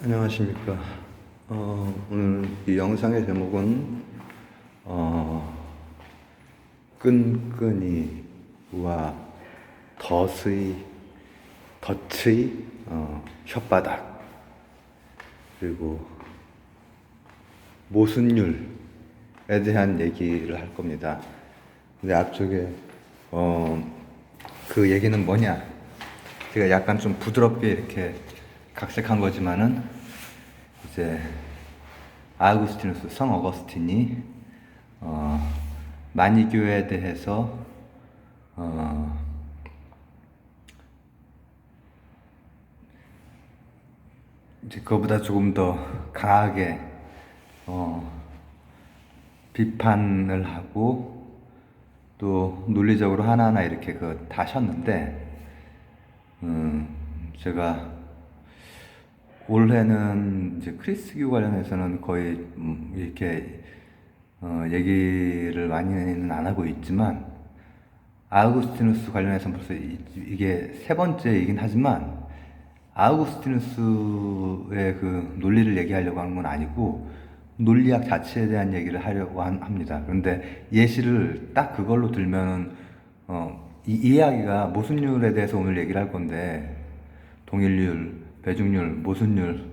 안녕하십니까. 오늘 이 영상의 제목은 끈끈이와 덫의 혓바닥, 그리고 모순율에 대한 얘기를 할 겁니다. 근데 앞쪽에 그 얘기는 뭐냐? 제가 약간 좀 부드럽게 이렇게 각색한 거지만은, 이제 아우구스티누스, 성 어거스틴이 마니교에 대해서 이제 그거보다 조금 더 강하게 비판을 하고, 또 논리적으로 하나하나 이렇게 다셨는데, 제가 올해는 이제 크리스교 관련해서는 거의 이렇게 얘기를 많이는 안 하고 있지만, 아우구스티누스 관련해서는 벌써 이게 세 번째이긴 하지만, 아우구스티누스의 그 논리를 얘기하려고 하는 건 아니고 논리학 자체에 대한 얘기를 하려고 합니다. 그런데 예시를 딱 그걸로 들면은 이 이야기가 모순율에 대해서 오늘 얘기를 할 건데, 동일률, 배중률, 모순율,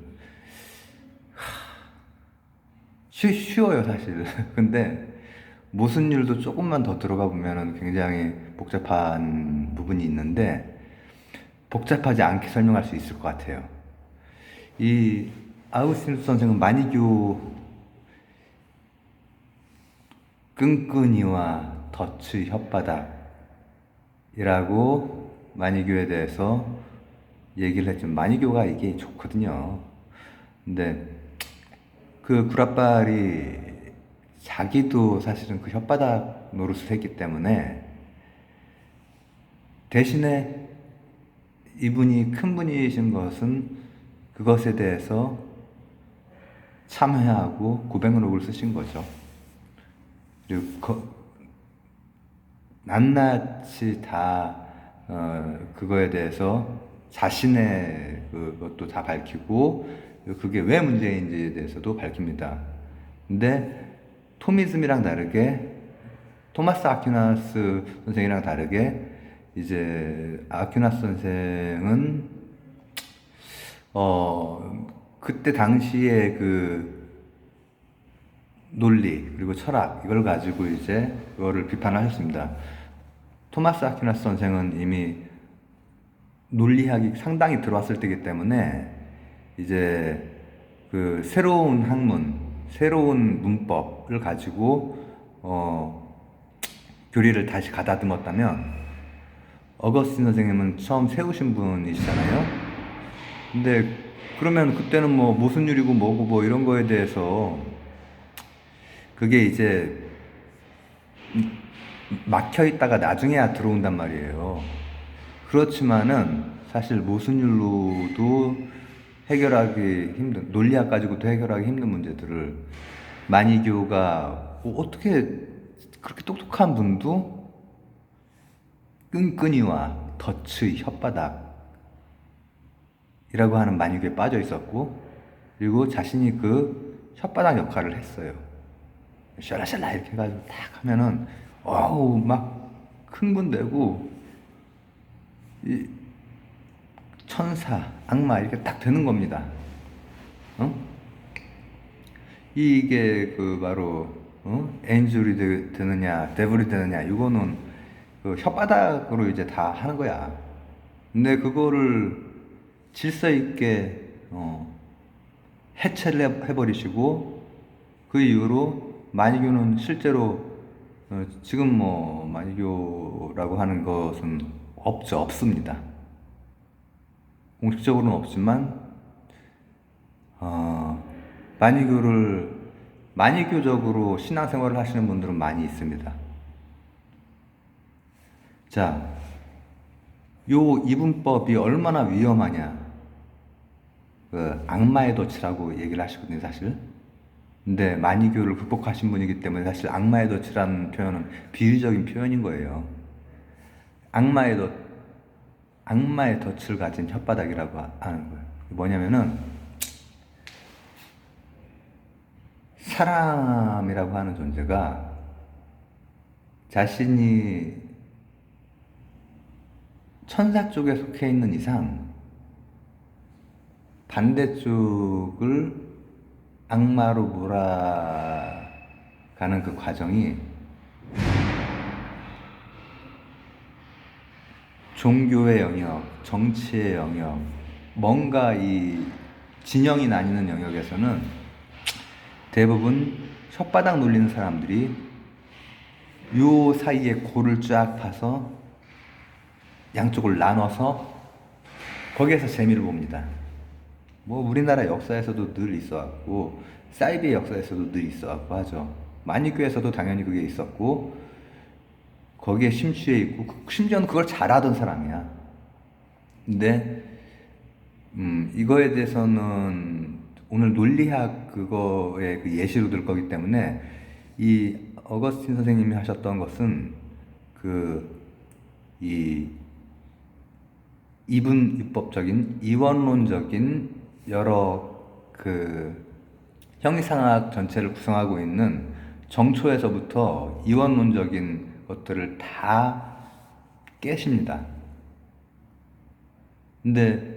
쉬워요 사실. 근데 모순율도 조금만 더 들어가 보면은 굉장히 복잡한 부분이 있는데, 복잡하지 않게 설명할 수 있을 것 같아요. 이 아우구스티누스 선생은 마니교 끈끈이와 덫의 혓바닥이라고 마니교에 대해서 얘기를 했지만, 마니교가 이게 좋거든요. 근데 그 구라빨이 자기도 사실은 그 혓바닥 노릇을 했기 때문에, 대신에 이분이 큰 분이신 것은 그것에 대해서 참회하고 고백록을 쓰신 거죠. 그리고 낱낱이 다 그거에 대해서 자신의 그것도 다 밝히고, 그게 왜 문제인지에 대해서도 밝힙니다. 근데 토미즘이랑 다르게, 토마스 아퀴나스 선생이랑 다르게, 이제 아퀴나스 선생은 그때 당시에 그 논리 그리고 철학, 이걸 가지고 이제 그거를 비판하셨습니다. 토마스 아퀴나스 선생은 이미 논리학이 상당히 들어왔을 때이기 때문에, 이제 그 새로운 학문, 새로운 문법을 가지고 교리를 다시 가다듬었다면, 어거스틴 선생님은 처음 세우신 분이시잖아요. 근데 그러면 그때는 뭐 모순율이고 뭐고 뭐 이런 거에 대해서, 그게 이제 막혀 있다가 나중에야 들어온단 말이에요. 그렇지만은 사실 모순율로도 해결하기 힘든, 논리학 가지고도 해결하기 힘든 문제들을 마니교가, 어떻게 그렇게 똑똑한 분도 끈끈이와 덫의 혓바닥이라고 하는 마니교에 빠져 있었고, 그리고 자신이 그 혓바닥 역할을 했어요. 샬라샬라 이렇게 해가지고 딱 하면은 어우 막 흥분되고, 이 천사, 악마 이렇게 딱 되는 겁니다. 이게 그 바로 엔젤이 되느냐 데블이 되느냐, 이거는 그 혓바닥으로 이제 다 하는 거야. 근데 그거를 질서 있게 해체를 해버리시고, 그 이후로 마니교는 실제로 지금 뭐 마니교라고 하는 것은 없습니다. 공식적으로는 없지만 마니교적으로 신앙생활을 하시는 분들은 많이 있습니다. 자, 요 이분법이 얼마나 위험하냐, 그 악마의 덫이라고 얘기를 하시거든요 사실. 근데 마니교를 극복하신 분이기 때문에 사실 악마의 덫이라는 표현은 비유적인 표현인 거예요. 악마의 덫을 가진 혓바닥이라고 하는 거예요. 뭐냐면은, 사람이라고 하는 존재가 자신이 천사 쪽에 속해 있는 이상 반대쪽을 악마로 몰아가는 그 과정이 종교의 영역, 정치의 영역, 뭔가 이 진영이 나뉘는 영역에서는 대부분 혓바닥 놀리는 사람들이 요 사이에 골을 쫙 파서 양쪽을 나눠서 거기에서 재미를 봅니다. 뭐 우리나라 역사에서도 늘 있어왔고 사이비의 역사에서도 늘 있어왔고 하죠. 만이교에서도 당연히 그게 있었고 거기에 심취해 있고 심지어는 그걸 잘하던 사람이야. 근데 이거에 대해서는 오늘 논리학 그거의 그 예시로 들 거기 때문에 이 어거스틴 선생님이 하셨던 것은 이 이분유법적인 이원론적인 여러 그 형이상학 전체를 구성하고 있는 정초에서부터 이원론적인 것들을 다 깨십니다. 근데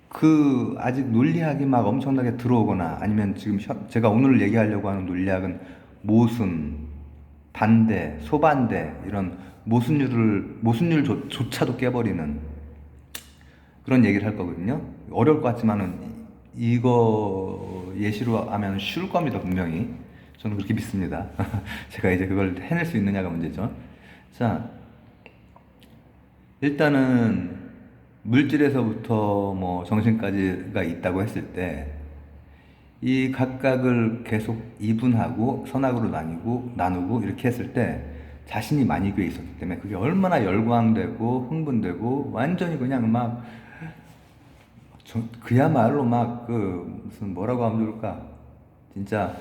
그 아직 논리학이 막 엄청나게 들어오거나 아니면 지금 제가 오늘 얘기하려고 하는 논리학은 모순, 반대, 소반대 이런 모순율조차도 깨버리는 그런 얘기를 할 거거든요. 어려울 것 같지만은 이거 예시로 하면 쉬울 겁니다, 분명히. 저는 그렇게 믿습니다. 제가 이제 그걸 해낼 수 있느냐가 문제죠. 자, 일단은 물질에서부터 뭐 정신까지가 있다고 했을 때 이 각각을 계속 이분하고 선악으로 나누고 이렇게 했을 때 자신이 만이교에 있었기 때문에 그게 얼마나 열광되고 흥분되고 완전히 그냥 막 그야말로 막 그 무슨 뭐라고 하면 좋을까 진짜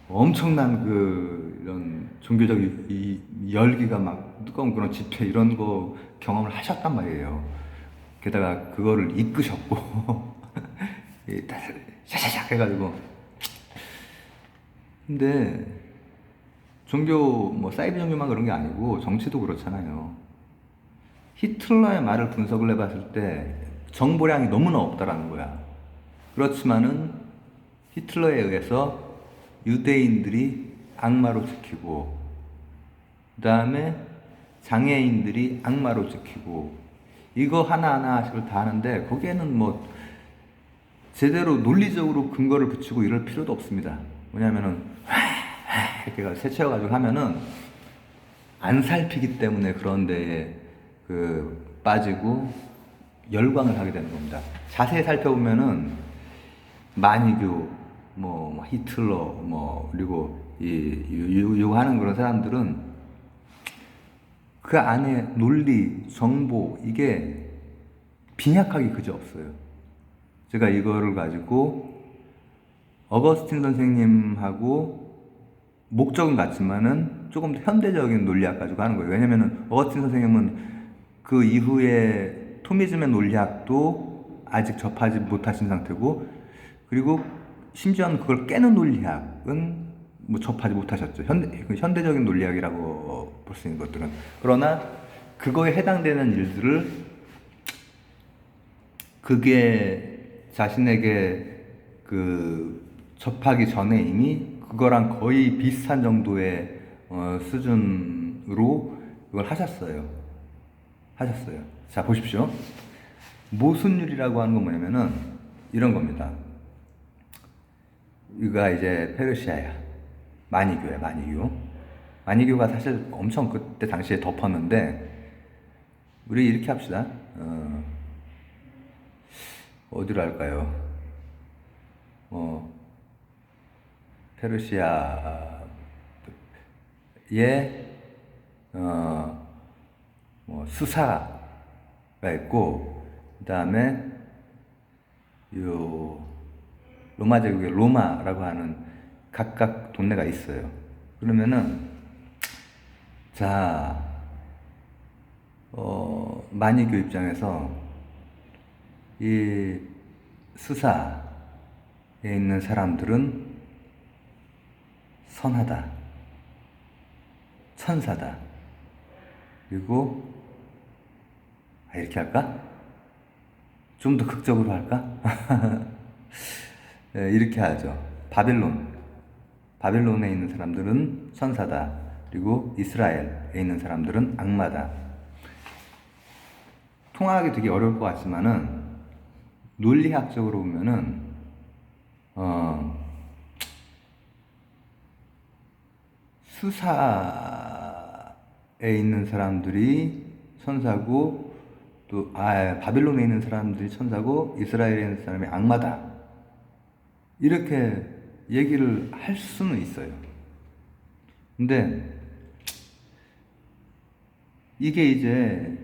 엄청난 그 이런 종교적 이 열기가 막 뜨거운 그런 집회 이런 거 경험을 하셨단 말이에요. 게다가 그거를 이끄셨고 샤샤샥 해가지고. 근데 종교 뭐 사이비 종교만 그런 게 아니고 정치도 그렇잖아요. 히틀러의 말을 분석을 해봤을 때 정보량이 너무나 없다라는 거야. 그렇지만은 히틀러에 의해서 유대인들이 악마로 찍히고 그 다음에 장애인들이 악마로 찍히고 이거 하나하나씩을 다 하는데 거기에는 뭐 제대로 논리적으로 근거를 붙이고 이럴 필요도 없습니다. 왜냐면은 이렇게 세채워가지고 하면은 안 살피기 때문에 그런 데에 그 빠지고 열광을 하게 되는 겁니다. 자세히 살펴보면은 만이교, 뭐 히틀러, 뭐 그리고 요 하는 그런 사람들은 그 안에 논리, 정보 이게 빈약하기 그지없어요. 제가 이거를 가지고 어거스틴 선생님하고 목적은 같지만은 조금 더 현대적인 논리학 가지고 하는 거예요. 왜냐면은 어거스틴 선생님은 그 이후에 토미즘의 논리학도 아직 접하지 못하신 상태고 그리고 심지어는 그걸 깨는 논리학은 뭐 접하지 못하셨죠. 현대적인 논리학이라고 볼 수 있는 것들은. 그러나 그거에 해당되는 일들을 그게 자신에게 그 접하기 전에 이미 그거랑 거의 비슷한 정도의 수준으로 그걸 하셨어요. 자, 보십시오. 모순율이라고 하는 건 뭐냐면은 이런 겁니다. 이거 이제 페르시아야. 만이교야, 만이교. 만이교가 사실 엄청 그때 당시에 덮었는데, 우리 이렇게 합시다. 어디로 할까요? 페르시아에, 뭐 수사가 있고, 그 다음에, 로마 제국의 로마라고 하는 각각 동네가 있어요. 그러면은 자, 만이교 입장에서 이 수사 있는 사람들은 선하다, 천사다. 그리고 이렇게 할까? 좀 더 극적으로 할까? 네, 이렇게 하죠. 바빌론에 있는 사람들은 천사다. 그리고 이스라엘에 있는 사람들은 악마다. 통하기 되게 어려울 것 같지만은 논리학적으로 보면은 수사에 있는 사람들이 천사고 또 바빌론에 있는 사람들이 천사고 이스라엘에 있는 사람이 악마다. 이렇게 얘기를 할 수는 있어요. 근데 이게 이제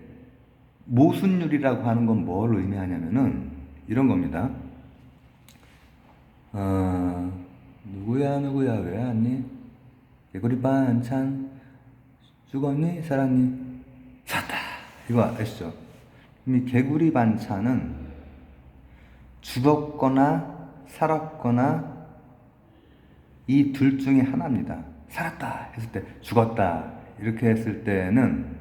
모순율이라고 하는 건 뭘 의미하냐면은 이런 겁니다. 누구야 왜 왔니? 개구리 반찬 죽었니? 살았니? 샀다. 이거 아시죠? 이 개구리 반찬은 죽었거나 살았거나 이 둘 중에 하나입니다. 살았다 했을 때, 죽었다 이렇게 했을 때는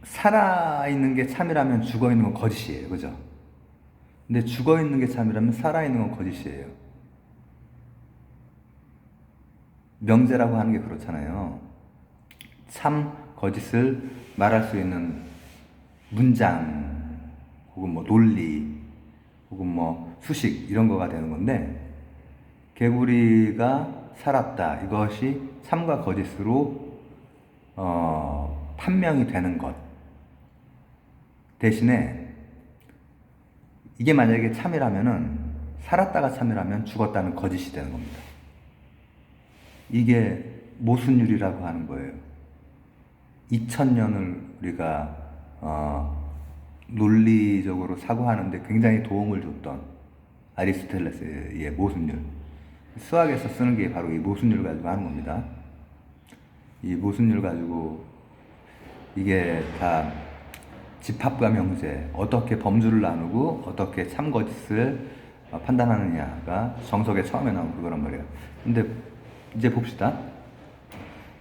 살아있는 게 참이라면 죽어있는 건 거짓이에요. 그죠? 근데 죽어있는 게 참이라면 살아있는 건 거짓이에요. 명제라고 하는 게 그렇잖아요. 참, 거짓을 말할 수 있는 문장, 혹은 뭐 논리, 혹은 뭐 수식, 이런 거가 되는 건데, 개구리가 살았다. 이것이 참과 거짓으로, 판명이 되는 것. 대신에, 이게 만약에 참이라면은, 살았다가 참이라면 죽었다는 거짓이 되는 겁니다. 이게 모순율이라고 하는 거예요. 2000년을 우리가 논리적으로 사고하는데 굉장히 도움을 줬던 아리스토텔레스의 모순율. 수학에서 쓰는 게 바로 이 모순율 가지고 하는 겁니다. 이 모순율 가지고 이게 다 집합과 명제, 어떻게 범주를 나누고 어떻게 참거짓을 판단하느냐가 정석에 처음에 나온 그거란 말이에요. 근데 이제 봅시다.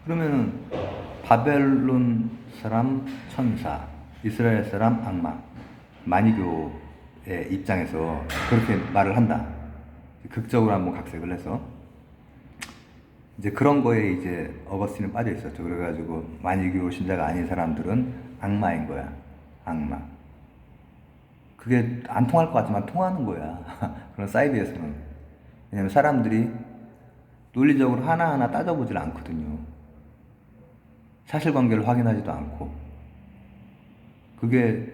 그러면은 바벨론 사람 천사, 이스라엘 사람 악마, 마니교의 입장에서 그렇게 말을 한다. 극적으로 한번 각색을 해서 이제 그런 거에 이제 어거스틴은 빠져 있었죠. 그래가지고 마니교 신자가 아닌 사람들은 악마인 거야. 악마. 그게 안 통할 것 같지만 통하는 거야. 그런 사이드에서는. 왜냐면 사람들이 논리적으로 하나하나 따져보질 않거든요. 사실관계를 확인하지도 않고. 그게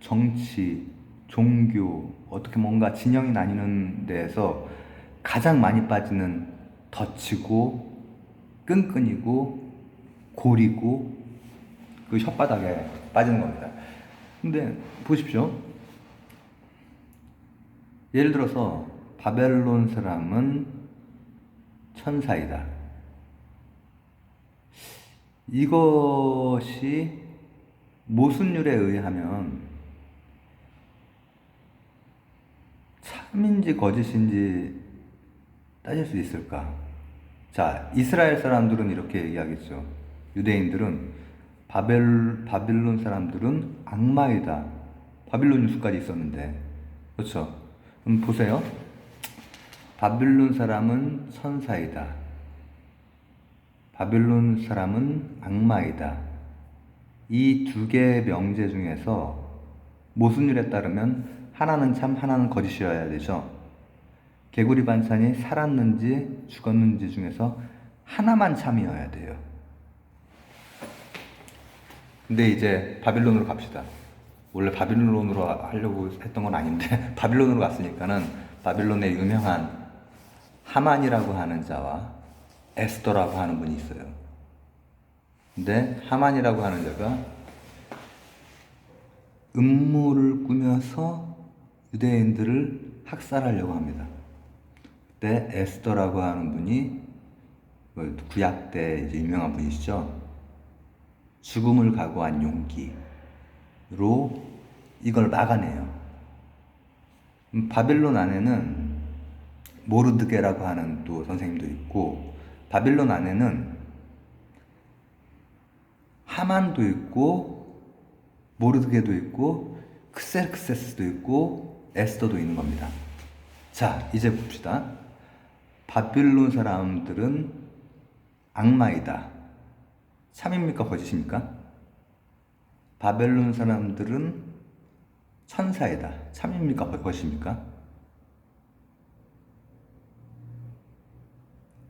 정치, 종교, 어떻게 뭔가 진영이 나뉘는 데에서 가장 많이 빠지는 덫이고, 끈끈이고, 고리고, 그 혓바닥에 빠지는 겁니다. 근데 보십시오. 예를 들어서 바벨론 사람은 천사이다. 이것이 모순율에 의하면 참인지 거짓인지 따질 수 있을까? 자, 이스라엘 사람들은 이렇게 얘기하겠죠. 유대인들은 바빌론 사람들은 악마이다. 바빌론 뉴스까지 있었는데. 그렇죠? 그럼 보세요. 바빌론 사람은 천사이다. 바빌론 사람은 악마이다. 이 두 개의 명제 중에서 모순율에 따르면 하나는 참, 하나는 거짓이어야 되죠. 개구리 반찬이 살았는지 죽었는지 중에서 하나만 참이어야 돼요. 근데 이제 바빌론으로 갑시다. 원래 바빌론으로 하려고 했던 건 아닌데 바빌론으로 갔으니까는 바빌론의 유명한 하만이라고 하는 자와 에스더라고 하는 분이 있어요. 근데 하만이라고 하는 자가 음모를 꾸며서 유대인들을 학살하려고 합니다. 그때 에스더라고 하는 분이 구약 때 이제 유명한 분이시죠. 죽음을 각오한 용기로 이걸 막아내요. 바빌론 안에는 모르드게라고 하는 또 선생님도 있고, 바빌론 안에는 하만도 있고, 모르드게도 있고, 크세르크세스도 있고, 에스더도 있는 겁니다. 자, 이제 봅시다. 바빌론 사람들은 악마이다. 참입니까? 거짓입니까? 바벨론 사람들은 천사이다. 참입니까? 거짓입니까?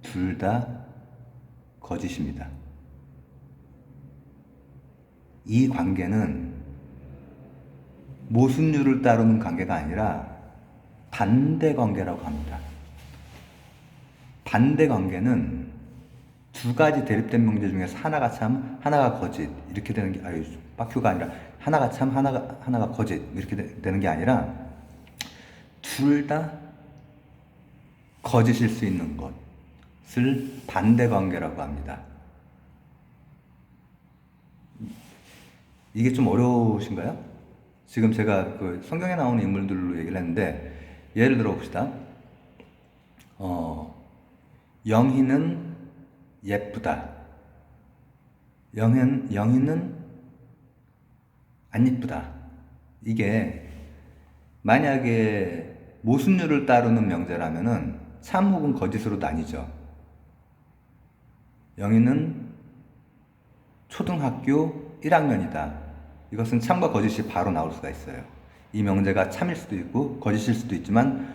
둘 다 거짓입니다. 이 관계는 모순율을 따르는 관계가 아니라 반대 관계라고 합니다. 반대 관계는 두 가지 대립된 명제 중에서 하나가 참, 하나가 거짓 이렇게 되는 게 빡큐가 아니라 하나가 참, 하나가 거짓 이렇게 되는 게 아니라 둘 다 거짓일 수 있는 것을 반대 관계라고 합니다. 이게 좀 어려우신가요? 지금 제가 그 성경에 나오는 인물들로 얘기를 했는데, 예를 들어 봅시다. 영희는 예쁘다. 영희는 안 예쁘다. 이게 만약에 모순율을 따르는 명제라면은 참 혹은 거짓으로 나뉘죠. 영희는 초등학교 1학년이다. 이것은 참과 거짓이 바로 나올 수가 있어요. 이 명제가 참일 수도 있고 거짓일 수도 있지만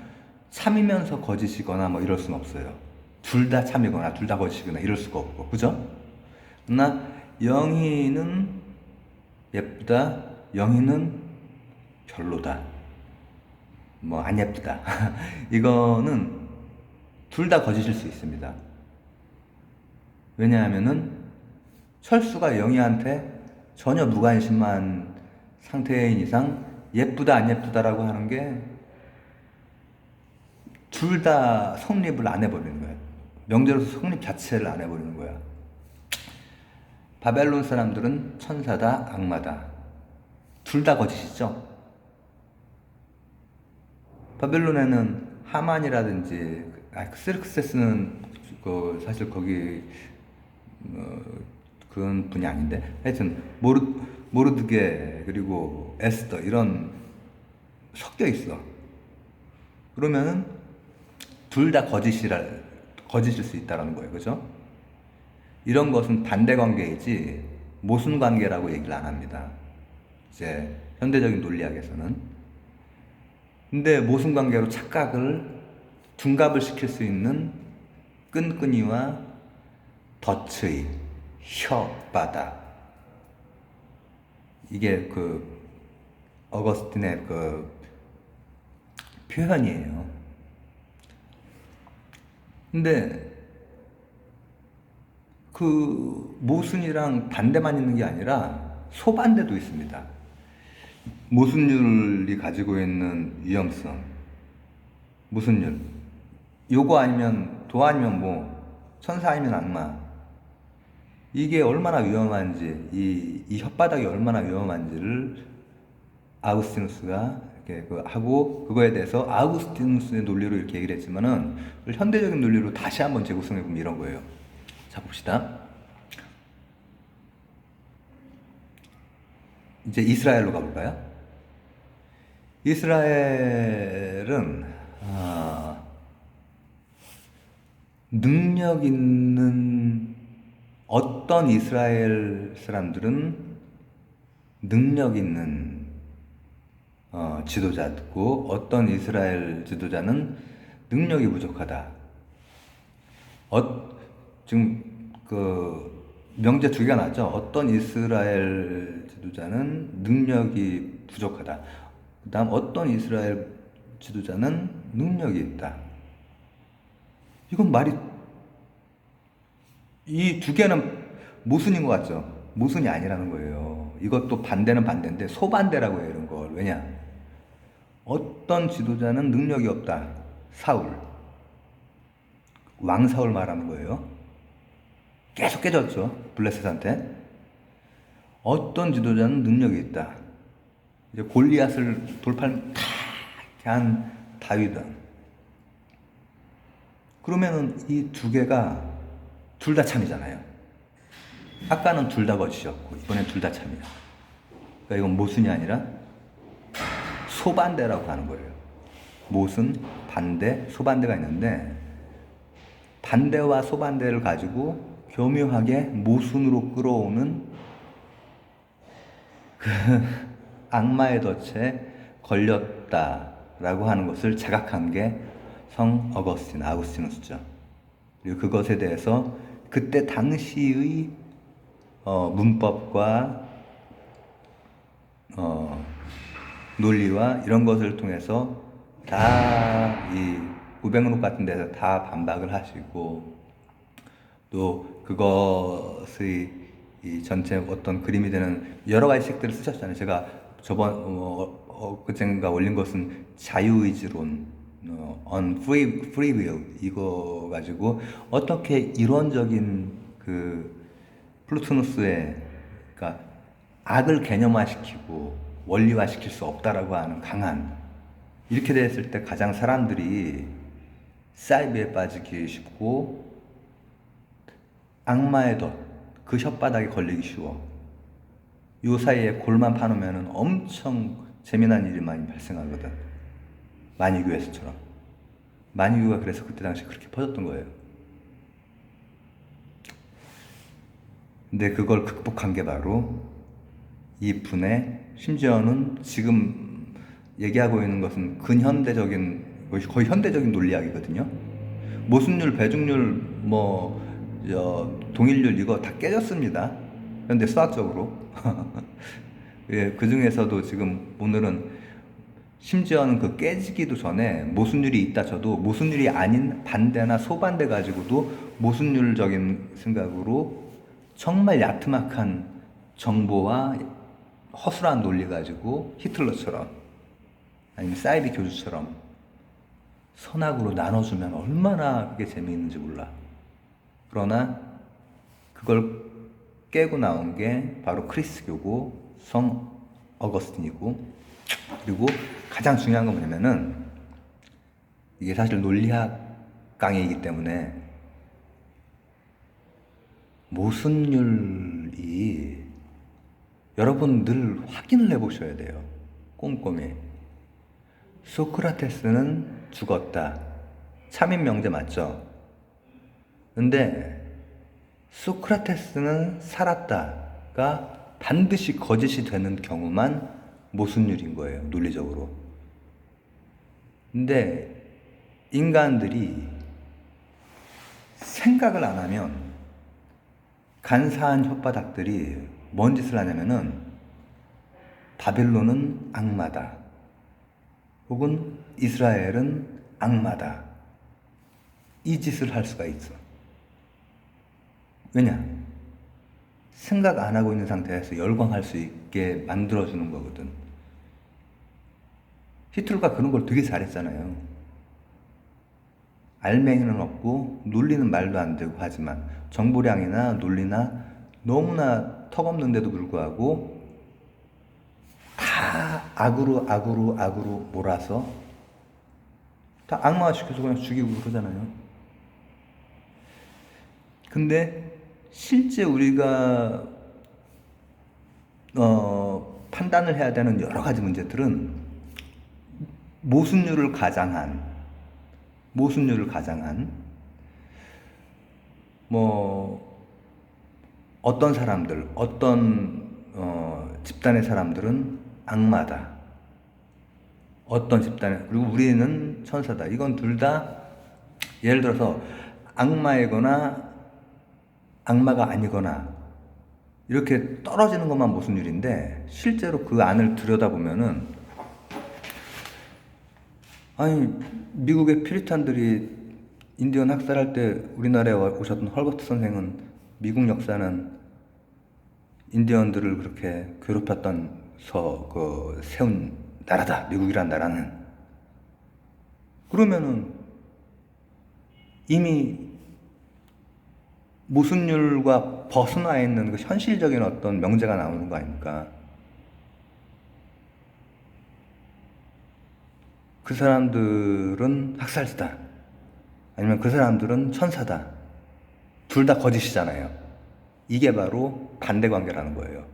참이면서 거짓이거나 뭐 이럴 수는 없어요. 둘 다 참이거나 둘 다 거짓이거나 이럴 수가 없고, 그죠? 그러나 영희는 예쁘다, 영희는 별로다, 뭐 안 예쁘다. 이거는 둘 다 거짓일 수 있습니다. 왜냐하면은 철수가 영희한테 전혀 무관심한 상태인 이상 예쁘다 안 예쁘다라고 하는 게 둘 다 성립을 안 해버리는 거야. 명제로서 성립 자체를 안 해버리는 거야. 바벨론 사람들은 천사다, 악마다. 둘 다 거짓이죠. 바벨론에는 하만이라든지, 크세르크세스는 사실 거기 그런 분이 아닌데, 하여튼 모르드게 그리고 에스더 이런 섞여 있어. 그러면은 둘 다 거짓일 수 있다라는 거예요, 그죠? 이런 것은 반대 관계이지 모순 관계라고 얘기를 안 합니다. 이제 현대적인 논리학에서는. 근데 모순 관계로 착각을 둔갑을 시킬 수 있는 끈끈이와 덫의 혓바닥, 이게 그 어거스틴의 그 표현이에요. 근데 그 모순이랑 반대만 있는 게 아니라 소반대도 있습니다. 모순율이 가지고 있는 위험성, 모순율, 요거 아니면 도 아니면 뭐 천사 아니면 악마, 이게 얼마나 위험한지, 이 혓바닥이 얼마나 위험한지를 아우구스티누스가 이렇게 하고, 그거에 대해서 아우구스티누스의 논리로 이렇게 얘기를 했지만은 현대적인 논리로 다시 한번 재구성해 보면 이런 거예요. 자, 봅시다. 이제 이스라엘로 가볼까요? 이스라엘은 능력 있는, 어떤 이스라엘 사람들은 능력 있는 지도자고, 어떤 이스라엘 지도자는 능력이 부족하다. 지금 그 명제 두 개가 나죠. 어떤 이스라엘 지도자는 능력이 부족하다. 그 다음 어떤 이스라엘 지도자는 능력이 있다. 이건 말이, 이 두 개는 모순인 것 같죠? 모순이 아니라는 거예요. 이것도 반대는 반대인데 소반대라고 해요, 이런 걸. 왜냐? 어떤 지도자는 능력이 없다. 사울. 왕 사울 말하는 거예요. 계속 깨졌죠, 블레셋한테. 어떤 지도자는 능력이 있다. 이제 골리앗을 돌팔 탁 한 다윗은. 그러면은 이 두 개가 둘 다 참이잖아요. 아까는 둘 다 거짓이었고 이번엔 둘 다 참이야. 그러니까 이건 모순이 아니라 소반대라고 하는 거예요. 모순, 반대, 소반대가 있는데 반대와 소반대를 가지고 교묘하게 모순으로 끌어오는 그 악마의 덫에 걸렸다라고 하는 것을 자각한 게 성 아구스티누스죠. 그리고 그것에 대해서 그때 당시의 문법과 논리와 이런 것을 통해서 다 이 우백록 같은 데서 다 반박을 하시고 또 그것의 이 전체 어떤 그림이 되는 여러 가지 책들을 쓰셨잖아요. 제가 저번 그젠가 올린 것은 자유의지론 on free will 이거 가지고 어떻게 이론적인 그 플루토누스의 그러니까 악을 개념화시키고 원리화시킬 수 없다라고 하는 강한 이렇게 됐을 때 가장 사람들이 사이비에 빠지기 쉽고 악마의 덫, 그 혓바닥에 걸리기 쉬워. 요 사이에 골만 파놓으면 엄청 재미난 일이 많이 발생하거든. 만이교에서처럼. 만이교가 그래서 그때 당시 그렇게 퍼졌던 거예요. 근데 그걸 극복한 게 바로 이 분의 심지어는 지금 얘기하고 있는 것은 근현대적인 거의 현대적인 논리학이거든요. 모순율, 배중률, 동일률 이거 다 깨졌습니다. 현대 수학적으로. 예, 그 중에서도 지금 오늘은 심지어는 그 깨지기도 전에 모순율이 있다 쳐도 모순율이 아닌 반대나 소반대 가지고도 모순율적인 생각으로 정말 야트막한 정보와 허술한 논리 가지고 히틀러처럼 아니면 사이비 교주처럼 선악으로 나눠주면 얼마나 그게 재미있는지 몰라. 그러나 그걸 깨고 나온 게 바로 크리스교고 성 어거스틴이고 그리고 가장 중요한 건 뭐냐면은 이게 사실 논리학 강의이기 때문에 모순율이 여러분 늘 확인을 해보셔야 돼요. 꼼꼼히. 소크라테스는 죽었다. 참인 명제 맞죠? 근데 소크라테스는 살았다가 반드시 거짓이 되는 경우만 모순율인 거예요. 논리적으로. 근데 인간들이 생각을 안 하면 간사한 혓바닥들이 뭔 짓을 하냐면은 바벨론은 악마다. 혹은 이스라엘은 악마다. 이 짓을 할 수가 있어. 왜냐? 생각 안 하고 있는 상태에서 열광할 수 있게 만들어주는 거거든. 히틀러가 그런 걸 되게 잘했잖아요. 알맹이는 없고 논리는 말도 안 되고 하지만 정보량이나 논리나 너무나 턱없는데도 불구하고 다 악으로 몰아서 다 악마화시켜서 그냥 죽이고 그러잖아요. 근데 실제 우리가 판단을 해야 되는 여러 가지 문제들은 모순율을 가장한 어떤 사람들, 어떤 집단의 사람들은 악마다. 어떤 집단에 그리고 우리는 천사다. 이건 둘 다 예를 들어서 악마이거나 악마가 아니거나 이렇게 떨어지는 것만 모순율인데 실제로 그 안을 들여다보면은 아니 미국의 퓨리탄들이 인디언 학살할 때 우리나라에 오셨던 헐버트 선생은 미국 역사는 인디언들을 그렇게 괴롭혔던 세운 나라다. 미국이란 나라는. 그러면은 이미 모순율과 벗어나 있는 그 현실적인 어떤 명제가 나오는 거 아닙니까? 그 사람들은 학살자다. 아니면 그 사람들은 천사다. 둘 다 거짓이잖아요. 이게 바로 반대 관계라는 거예요.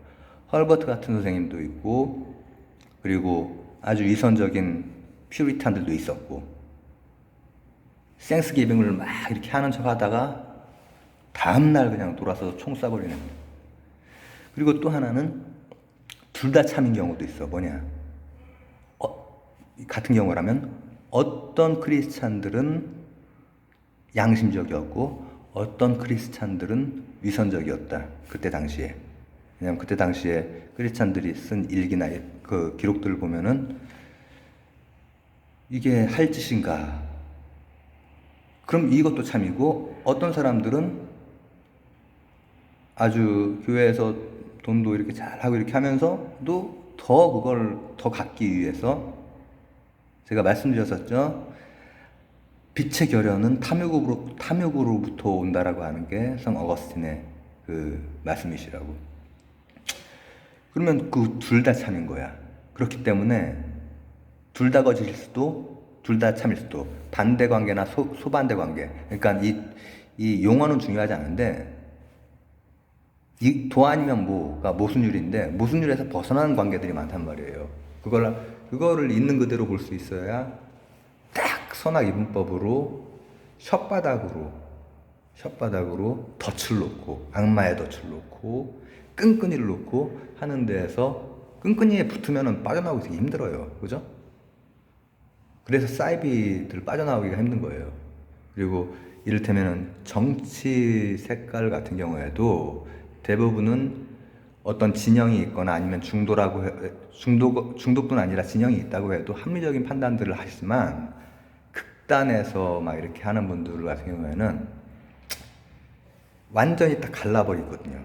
헐버트 같은 선생님도 있고, 그리고 아주 위선적인 퓨리탄들도 있었고, 생스기빙을 막 이렇게 하는 척 하다가 다음날 그냥 돌아서서 총 쏴버리는 거예요. 그리고 또 하나는 둘 다 참인 경우도 있어. 뭐냐? 같은 경우라면 어떤 크리스찬들은 양심적이었고 어떤 크리스찬들은 위선적이었다. 그때 당시에. 왜냐면 그때 당시에 크리스찬들이 쓴 일기나 그 기록들을 보면은 이게 할 짓인가? 그럼 이것도 참이고, 어떤 사람들은 아주 교회에서 돈도 이렇게 잘하고 이렇게 하면서도 더 그걸 더 갖기 위해서, 제가 말씀드렸었죠. 빛의 결연은 탐욕으로부터 온다라고 하는 게 성 어거스틴의 그 말씀이시라고. 그러면 그 둘 다 참인 거야. 그렇기 때문에 둘 다 거짓일 수도, 둘 다 참일 수도. 반대 관계나 소반대 관계. 그러니까 이 용어는 중요하지 않은데, 이 도 아니면 모가 모순율인데, 모순율에서 벗어나는 관계들이 많단 말이에요. 그거를 있는 그대로 볼 수 있어야 딱 선악 이분법으로 혓바닥으로 덫을 놓고, 악마의 덫을 놓고 끈끈이를 놓고 하는 데에서, 끈끈이에 붙으면 빠져나오기 되게 힘들어요. 그죠? 그래서 사이비들 빠져나오기가 힘든 거예요. 그리고 이를테면 정치 색깔 같은 경우에도 대부분은 어떤 진영이 있거나 아니면 중도뿐 아니라 진영이 있다고 해도 합리적인 판단들을 하시지만, 극단에서 막 이렇게 하는 분들 같은 경우에는 완전히 딱 갈라버리거든요.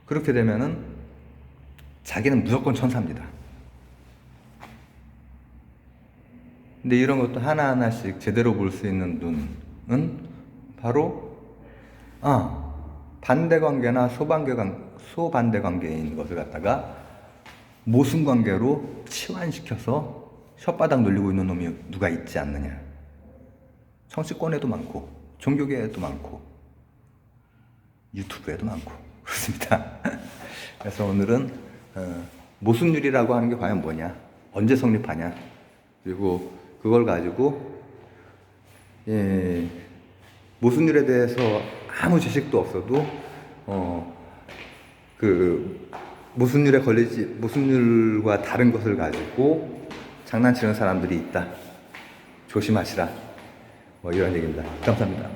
그렇게 되면은 자기는 무조건 천사입니다. 근데 이런 것도 하나하나씩 제대로 볼 수 있는 눈은 바로 반대 관계나 소반대 관계인 것을 갖다가 모순 관계로 치환시켜서 혓바닥 놀리고 있는 놈이 누가 있지 않느냐. 정치권에도 많고 종교계에도 많고 유튜브에도 많고 그렇습니다. 그래서 오늘은 모순율이라고 하는 게 과연 뭐냐, 언제 성립하냐, 그리고 그걸 가지고 모순율에 대해서 아무 지식도 없어도 그 모순율과 다른 것을 가지고 장난치는 사람들이 있다. 조심하시라. 뭐 이런 얘기입니다. 감사합니다.